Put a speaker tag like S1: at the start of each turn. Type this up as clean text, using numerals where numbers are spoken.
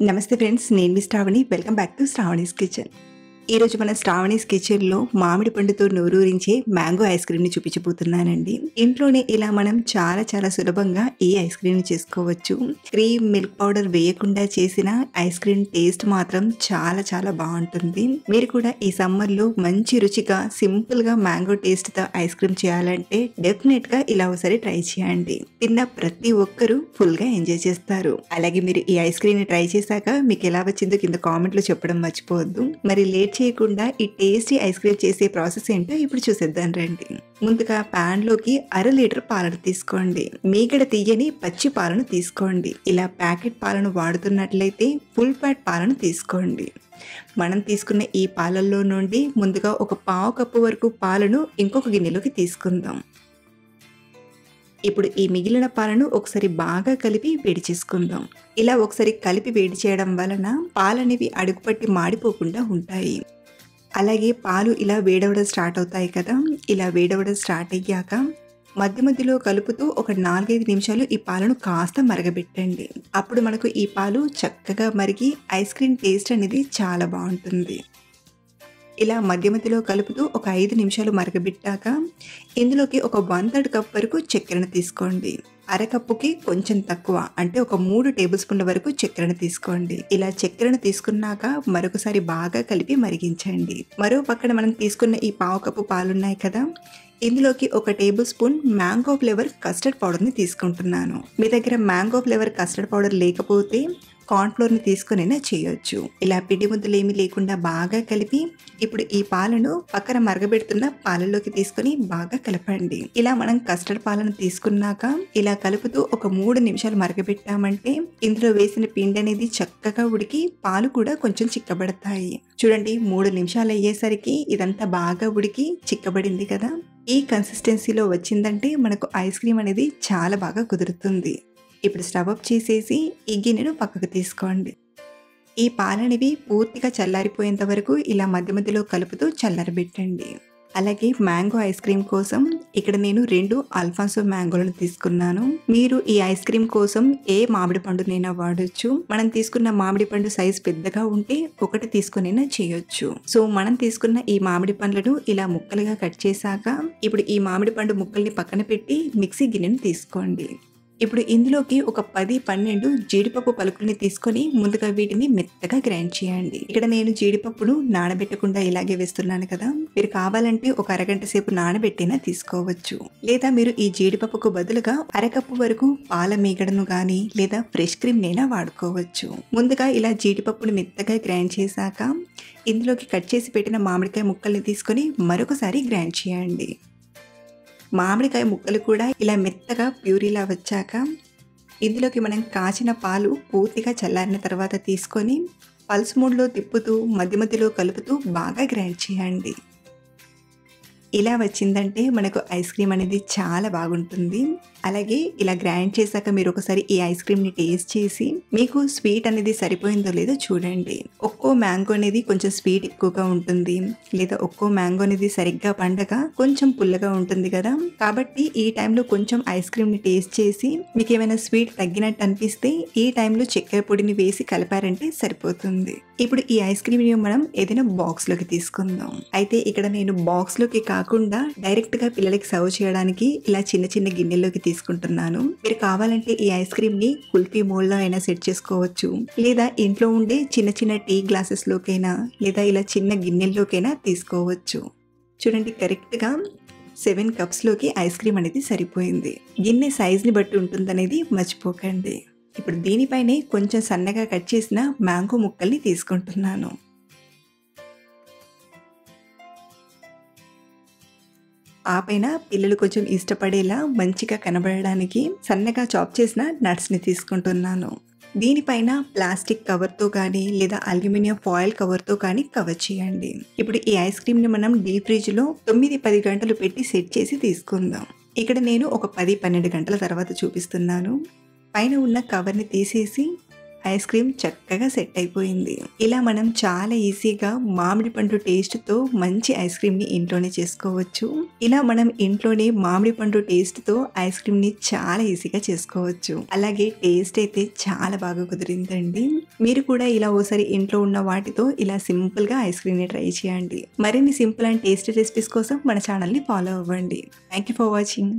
S1: నమస్తే ఫ్రెండ్స్, నేను మీ Shravani. Welcome back to Shravani's kitchen. ఈరోజు మన శ్రావణీస్ కిచెన్లో మామిడి పండుతో నోరూరించే మ్యాంగో ఐస్ క్రీమ్ని చూపించబోతున్నానండి. ఇంట్లోనే ఇలా మనం చాలా చాలా సులభంగా ఈ ఐస్ క్రీమ్ని చేసుకోవచ్చు. క్రీమ్, మిల్క్ పౌడర్ వేయకుండా చేసిన ఐస్ క్రీమ్ టేస్ట్ మాత్రం చాలా చాలా బాగుంటుంది. మీరు కూడా ఈ సమ్మర్లో మంచి రుచిగా సింపుల్గా మ్యాంగో టేస్ట్తో ఐస్ క్రీమ్ చేయాలంటే డెఫినెట్గా ఇలా ఒకసారి ట్రై చేయండి. తిన్న ప్రతి ఒక్కరూ ఫుల్గా ఎంజాయ్ చేస్తారు. అలాగే మీరు ఈ ఐస్ క్రీమ్ని ట్రై చేశాక మీకు ఎలా వచ్చిందో కింద కామెంట్లో చెప్పడం మర్చిపోవద్దు. మరి లేట్ చేయకుండా ఈ టేస్టీ ఐస్ క్రీమ్ చేసే ప్రాసెస్ ఏంటో ఇప్పుడు చూసేద్దాం రండి. ముందుగా ప్యాన్ లోకి 1/2 లీటర్ పాలను తీసుకోండి. మీగడ తీయని పచ్చి పాలను తీసుకోండి. ఇలా ప్యాకెట్ పాలను వాడుతున్నట్లయితే ఫుల్ ఫ్యాట్ పాలను తీసుకోండి. మనం తీసుకున్న ఈ పాలల్లో నుండి ముందుగా ఒక 1/2 కప్పు వరకు పాలను ఇంకొక గిన్నెలోకి తీసుకుందాం. ఇప్పుడు ఈ మిగిలిన పాలను ఒకసారి బాగా కలిపి వేడి చేసుకుందాం. ఇలా ఒకసారి కలిపి వేడి చేయడం వలన పాలనేవి అడుగుపట్టి మాడిపోకుండా ఉంటాయి. అలాగే పాలు ఇలా వేడవడం స్టార్ట్ అవుతాయి కదా, ఇలా వేడవడం స్టార్ట్ అయ్యాక మధ్య మధ్యలో కలుపుతూ ఒక 4-5 నిమిషాలు ఈ పాలను కాస్త మరగబెట్టండి. అప్పుడు మనకు ఈ పాలు చక్కగా మరిగి ఐస్ క్రీమ్ టేస్ట్ అనేది చాలా బాగుంటుంది. ఇలా మధ్య మధ్యలో కలుపుతూ ఒక 5 నిమిషాలు మరగబెట్టాక ఇందులోకి ఒక 1/3 కప్ వరకు చక్కెరను తీసుకోండి. అరకప్పుకి కొంచెం తక్కువ, అంటే ఒక 3 టేబుల్ స్పూన్ల వరకు చక్కెరను తీసుకోండి. ఇలా చక్కెరను తీసుకున్నాక మరొకసారి బాగా కలిపి మరిగించండి. మరో పక్కన మనం తీసుకున్న ఈ 1/2 కప్పు పాలున్నాయి కదా, ఇందులోకి ఒక table spoon mango flavour custard పౌడర్ని తీసుకుంటున్నాను. మీ దగ్గర మ్యాంగో ఫ్లేవర్ కస్టర్డ్ పౌడర్ లేకపోతే కార్న్ఫ్లోర్ని తీసుకునైనా చేయొచ్చు. ఇలా పిండి ముద్దలు ఏమీ లేకుండా బాగా కలిపి ఇప్పుడు ఈ పాలను పక్కన మరగబెడుతున్న పాలలోకి తీసుకొని బాగా కలపండి. ఇలా మనం కస్టర్డ్ పాలను తీసుకున్నాక ఇలా కలుపుతూ ఒక 3 నిమిషాలు మరగబెట్టామంటే ఇందులో వేసిన పిండి అనేది చక్కగా ఉడికి పాలు కూడా కొంచెం చిక్కబడతాయి. చూడండి, 3 నిమిషాలు అయ్యేసరికి ఇదంతా బాగా ఉడికి చిక్కబడింది కదా. ఈ కన్సిస్టెన్సీలో వచ్చిందంటే మనకు ఐస్ క్రీమ్ అనేది చాలా బాగా కుదురుతుంది. ఇప్పుడు స్టవ్ ఆఫ్ చేసేసి ఈ గిన్నెను పక్కకు తీసుకోండి. ఈ పాలనేవి పూర్తిగా చల్లారిపోయేంత వరకు ఇలా మధ్య మధ్యలో కలుపుతూ చల్లారబెట్టండి. అలాగే మ్యాంగో ఐస్ క్రీమ్ కోసం ఇక్కడ నేను 2 అల్ఫాన్సో మ్యాంగోలను తీసుకున్నాను. మీరు ఈ ఐస్ క్రీమ్ కోసం ఏ మామిడి పండునైనా వాడొచ్చు. మనం తీసుకున్న మామిడి పండు సైజ్ పెద్దగా ఉంటే ఒకటి తీసుకునైనా చేయొచ్చు. సో మనం తీసుకున్న ఈ మామిడి పండ్లను ఇలా ముక్కలుగా కట్ చేశాక ఇప్పుడు ఈ మామిడి పండు ముక్కల్ని పక్కన పెట్టి మిక్సీ గిన్నెను తీసుకోండి. ఇప్పుడు ఇందులోకి ఒక 10-12 జీడిపప్పు పలుకుల్ని తీసుకొని ముందుగా వీటిని మెత్తగా గ్రైండ్ చేయండి. ఇక్కడ నేను జీడిపప్పును నానబెట్టకుండా ఇలాగే వేస్తున్నాను కదా, మీరు కావాలంటే ఒక అరగంట సేపు నానబెట్టినా తీసుకోవచ్చు. లేదా మీరు ఈ జీడిపప్పుకు బదులుగా అరకప్పు వరకు పాల మీగడను గానీ లేదా ఫ్రెష్ క్రీమ్ నైనా వాడుకోవచ్చు. ముందుగా ఇలా జీడిపప్పును మెత్తగా గ్రైండ్ చేశాక ఇందులోకి కట్ చేసి పెట్టిన మామిడికాయ ముక్కల్ని తీసుకొని మరొకసారి గ్రైండ్ చేయండి. మామిడికాయ ముక్కలు కూడా ఇలా మెత్తగా ప్యూరీలా వచ్చాక ఇందులోకి మనం కాచిన పాలు పూర్తిగా చల్లారిన తర్వాత తీసుకొని పల్స్ మోడ్లో తిప్పుతూ మధ్య మధ్యలో కలుపుతూ బాగా గ్రైండ్ చేయండి. ఇలా వచ్చిందంటే మనకు ఐస్ క్రీమ్ అనేది చాలా బాగుంటుంది. అలాగే ఇలా గ్రైండ్ చేశాక మీరు ఒకసారి ఈ ఐస్ క్రీమ్ని టేస్ట్ చేసి మీకు స్వీట్ అనేది సరిపోయిందో లేదో చూడండి. ఒక్కో మ్యాంగో అనేది కొంచెం స్వీట్ ఎక్కువగా ఉంటుంది, లేదా ఒక్కో మ్యాంగో అనేది సరిగ్గా పండగ కొంచెం పుల్లగా ఉంటుంది కదా. కాబట్టి ఈ టైంలో కొంచెం ఐస్ క్రీమ్ని టేస్ట్ చేసి మీకు ఏమైనా స్వీట్ తగ్గినట్టు అనిపిస్తే ఈ టైంలో చక్కెర పొడిని వేసి కలిపారంటే సరిపోతుంది. ఇప్పుడు ఈ ఐస్ క్రీమ్ని మనం ఏదైనా బాక్స్లోకి తీసుకుందాం. అయితే ఇక్కడ నేను బాక్స్లోకి కాకుండా డైరెక్ట్గా పిల్లలకి సర్వ్ చేయడానికి ఇలా చిన్న చిన్న గిన్నెల్లోకి తీసుకుంటున్నాను. మీరు కావాలంటే ఈ ఐస్ క్రీమ్ ని కుల్ఫీ మోల్డ్ లో అయినా సెట్ చేసుకోవచ్చు, లేదా ఇంట్లో ఉండే చిన్న చిన్న టీ గ్లాసెస్ లోకైనా లేదా ఇలా చిన్న గిన్నెల్లోకైనా తీసుకోవచ్చు. చూడండి, కరెక్ట్ గా 7 కప్స్ లోకి ఐస్ క్రీమ్ అనేది సరిపోయింది. గిన్నె సైజ్ ని బట్టి ఉంటుందనేది మర్చిపోకండి. ఇప్పుడు దీనిపైనే కొంచెం సన్నగా కట్ చేసిన మ్యాంగో ముక్కల్ని తీసుకుంటున్నాను. ఆ పైన పిల్లలు కొంచెం ఇష్టపడేలా మంచిగా కనబడడానికి సన్నగా చాప్ చేసిన నట్స్ని తీసుకుంటున్నాను. దీనిపైన ప్లాస్టిక్ కవర్తో కానీ లేదా అల్యూమినియం ఫాయిల్ కవర్తో కానీ కవర్ చేయండి. ఇప్పుడు ఈ ఐస్ క్రీమ్ని మనం డీప్ ఫ్రిడ్జ్లో 9-10 గంటలు పెట్టి సెట్ చేసి తీసుకుందాం. ఇక్కడ నేను ఒక 10-12 గంటల తర్వాత చూపిస్తున్నాను. పైన ఉన్న కవర్ని తీసేసి ఐస్ క్రీమ్ చక్కగా సెట్ అయిపోయింది. ఇలా మనం చాలా ఈజీగా మామిడి పండు టేస్ట్‌తో మంచి ఐస్ క్రీమ్‌ని ఇంట్లోనే చేసుకోవచ్చు. ఇలా మనం ఇంట్లోనే మామిడి పండు టేస్ట్‌తో ఐస్ క్రీమ్‌ని చాలా ఈజీగా చేసుకోవచ్చు. అలాగే టేస్ట్ అయితే చాలా బాగా కుదిరిందండి. మీరు కూడా ఇలా ఓసారి ఇంట్లో ఉన్న వాటితో ఇలా సింపుల్‌గా ఐస్ క్రీమ్‌ని ట్రై చేయండి. మరిన్ని సింపుల్ అండ్ టేస్టీ రెసిపీస్ కోసం మన ఛానల్‌ని ఫాలో అవ్వండి. Thank you for watching.